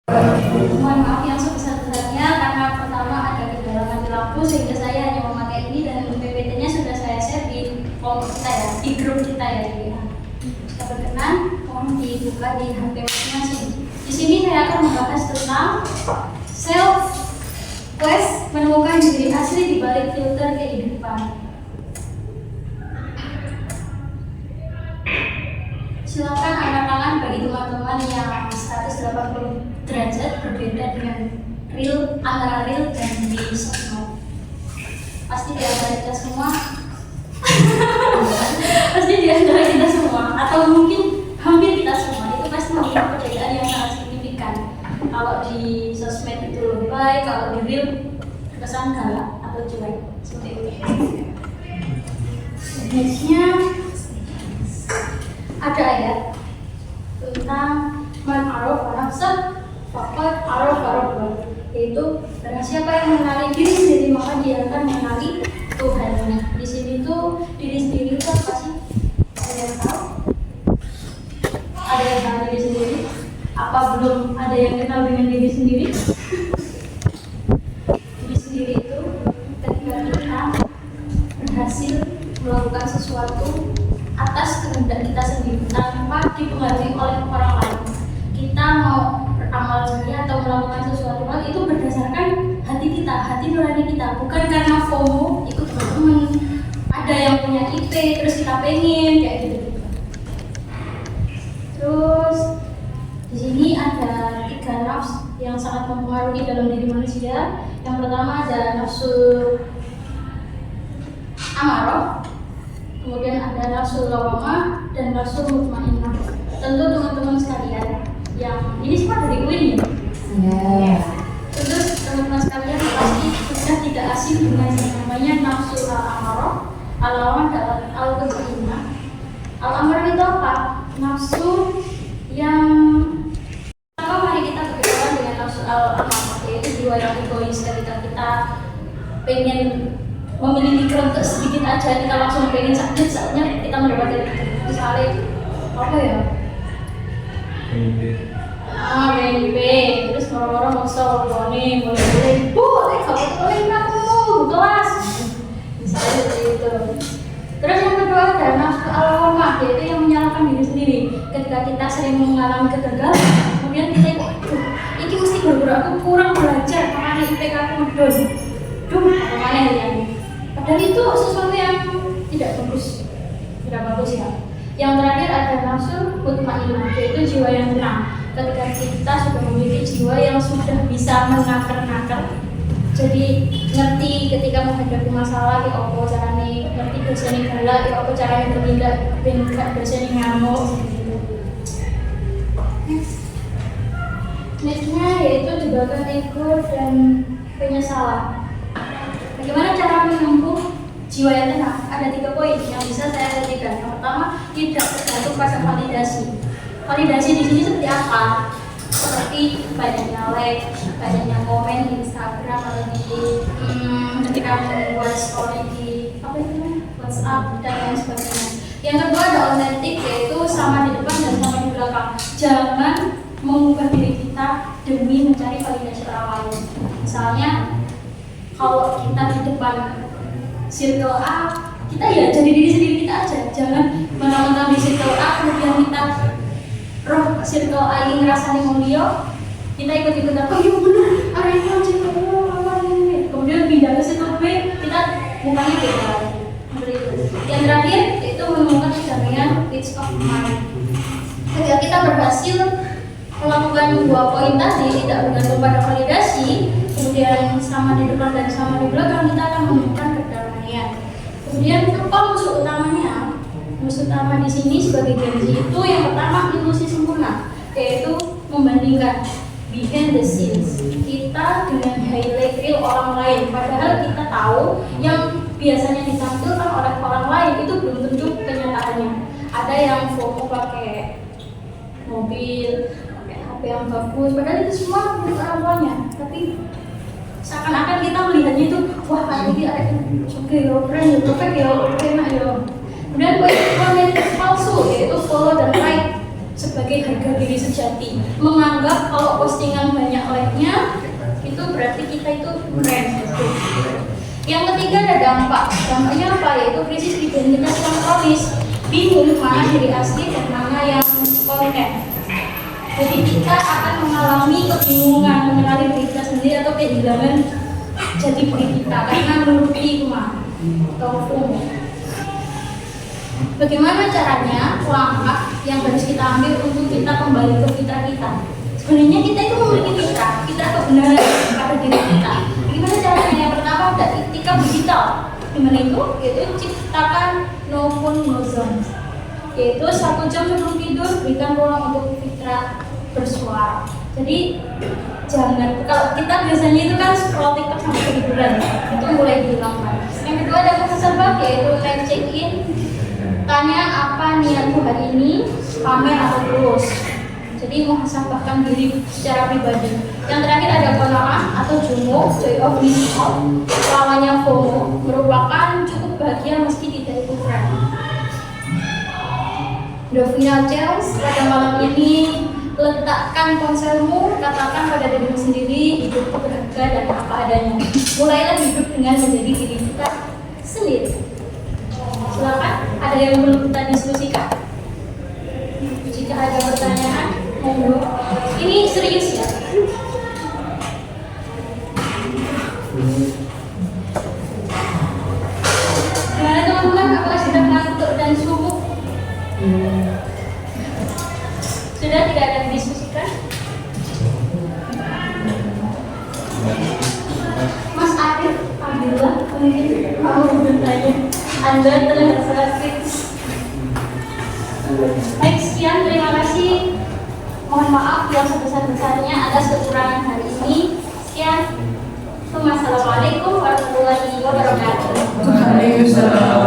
Mohon maaf yang sebesar-besarnya karena pertama ada kendala mati lampu sehingga saya hanya memakai ini dan PPT-nya sudah saya share di kelompok kita ya, di grup kita ya. Jika berkenan, mohon dibuka di HP masing-masing. Di sini saya akan membahas tentang self quest, menemukan diri asli di balik filter kehidupan. Silakan angkat tangan bagi teman-teman yang 180 derajat berbeda dengan antara real dan di sosmed. Pasti di antara kita semua pasti di antara kita semua atau mungkin hampir kita semua itu pasti memiliki perbedaan yang sangat signifikan. Kalau di sosmed itu lebih baik, kalau di real kesan galak atau cuek seperti itu. Selanjutnya ada ayat tentang man arafa nafsah faqad arafa rabbah, yaitu barang siapa yang mengenali diri sendiri maka dia akan mengenali Tuhannya. Di sini tuh diri sendiri itu apa sih? Ada yang tahu? Ada yang tahu diri sendiri? Apa belum ada yang kenal dengan diri sendiri? Diri sendiri itu ketika kita berhasil melakukan sesuatu atas kehendak kita sendiri tanpa dipengaruhi oleh orang lain. Kita mau beramal ceria atau melakukan sesuatu hal itu berdasarkan hati kita, hati nurani kita, bukan karena FOMO ikut teman-teman ada yang punya IP terus kita pengen kayak gitu. Terus di sini ada 3 nafsu yang sangat mempengaruhi dalam diri manusia. Yang pertama ada nafsu amarah, kemudian ada nafsu lawamah dan nafsu mutmainnah. Tentu teman-teman sekalian yang ini semua dari UIN ya. Yeah. Tentu teman-teman sekalian pasti sudah tidak asing dengan yang namanya nafsu al-amarah, al-lawamah dan al-mutmainnah. Al-amarah itu apa? Nafsu yang mari kita berkenalan dengan nafsu al-amarah, yaitu jiwa yang egois. Ketika kita pengen memiliki kerentak sedikit aja, kita langsung pengen sakit saatnya kita mendapatkan itu. Misalnya apa ya? BNP, terus orang-orang maksa nih mulai kalau boleh aku kelas. Misalnya seperti itu. Terus yang kedua ada nafsu al-lawamah, yaitu yang menyalahkan diri sendiri. Ketika kita sering mengalami kegagalan, kemudian kita ini mesti gara-gara aku kurang belajar, makanya IPK aku medos. Mana yang padahal itu sesuatu yang tidak bagus ya. Yang terakhir ada nafsu mutmainnah, yaitu jiwa yang tenang. Ketika kita sudah memiliki jiwa yang sudah bisa menakar-nakar, jadi ngerti ketika menghadapi masalah ya apa caranya, ngerti biasanya galak ya apa caranya bertindak ben gak biasanya ngamuk gitu. Nextnya yaitu jebakan ego dan penyesalan. Bagaimana cara menempuh jiwa yang tenang? Ada 3 poin yang bisa saya sajikan. Yang pertama, tidak tergantung pada validasi. Validasi di sini seperti apa? Seperti banyaknya like, banyaknya komen di Instagram atau di ketika membuat story di WhatsApp dan lain sebagainya. Yang kedua ada otentik, yaitu sama di depan dan sama di belakang. Jangan mengubah diri kita demi mencari validasi orang lain. Misalnya kalau kita di depan circle A, kita ya jadi diri sendiri kita aja. Jangan mentang-mentang di circle A kemudian kita roh circle A ini ngerasani mulia, kita ikut-ikutan, oh iya bener, ada yang mau circle A ini. Kemudian pindah ke circle B, kita mukanya beda lagi. Yang terakhir itu menemukan kedamaian peace of mind. Ketika kita berhasil melakukan 2 poin tadi, tidak bergantung pada validasi, kemudian sama di depan dan sama di belakang, kita akan menemukan kedamaian. Kemudian apa musuh utamanya? Musuh utama di sini sebagai janji itu yang pertama ilusi sempurna, yaitu membandingkan behind the scenes kita dengan highlight reel orang lain. Padahal kita tahu yang biasanya ditampilkan oleh orang lain itu belum tentu kenyataannya. Ada yang foto pakai mobil, HP yang bagus, padahal itu semua milik orang tuanya. Tapi seakan-akan kita melihatnya itu, wah ini ada oke ya, keren ya, perfect ya, enak ya. Kemudian konten palsu, yaitu follow dan like sebagai harga diri sejati. Menganggap kalau postingan berarti kita itu friends gitu. Yang ketiga ada dampak. Dampaknya apa? Yaitu krisis identitas yang kronis. Bingung mana diri asli dan mana yang konten. Jadi kita akan mengalami kebingungan mengenali diri kita sendiri atau kehilangan jati diri kita karena menuruti kemana atau FOMO. Bagaimana caranya? Langkah yang harus kita ambil untuk kita kembali ke fitrah kita. Sebenarnya kita itu memiliki fitrah kebenaran pada diri kita. Bagaimana caranya? Yang pertama ada etika digital. Dimana itu? Yaitu ciptakan no phone no zone. Yaitu 1 jam sebelum tidur berikan ruang untuk fitrah bersuara. Jadi jangan, kalau kita biasanya itu kan scroll TikTok sampai ketiduran, itu mulai dihilangkan. Yang kedua ada muhasabah, yaitu time check in. Tanya apa niatmu hari ini, pamer atau tulus. Jadi muhasabahkan diri secara pribadi. Yang terakhir ada qanaah atau jumuk, joy of missing out. Lawannya FOMO, merupakan cukup bahagia meski tidak ikut tren. The final challenge pada malam ini, letakkan ponselmu, katakan pada dirimu sendiri, hidupku berharga dan apa adanya. Mulailah hidup dengan menjadi diri kita sendiri. Silakan, ada yang perlu kita diskusikan? Jika ada pertanyaan, monggo. Ini serius ya? Gimana teman-teman? Apakah sudah ngantuk dan sibuk? Sudah tidak ada yang diskusikan? Mas Arif, Abdullah, mungkin mau bertanya. Anda telah selesai. Baik, sekian, terima kasih. Mohon maaf yang sebesar-besarnya atas kekurangan hari ini. Sekian. Wassalamualaikum warahmatullahi wabarakatuh. Waalaikumsalam.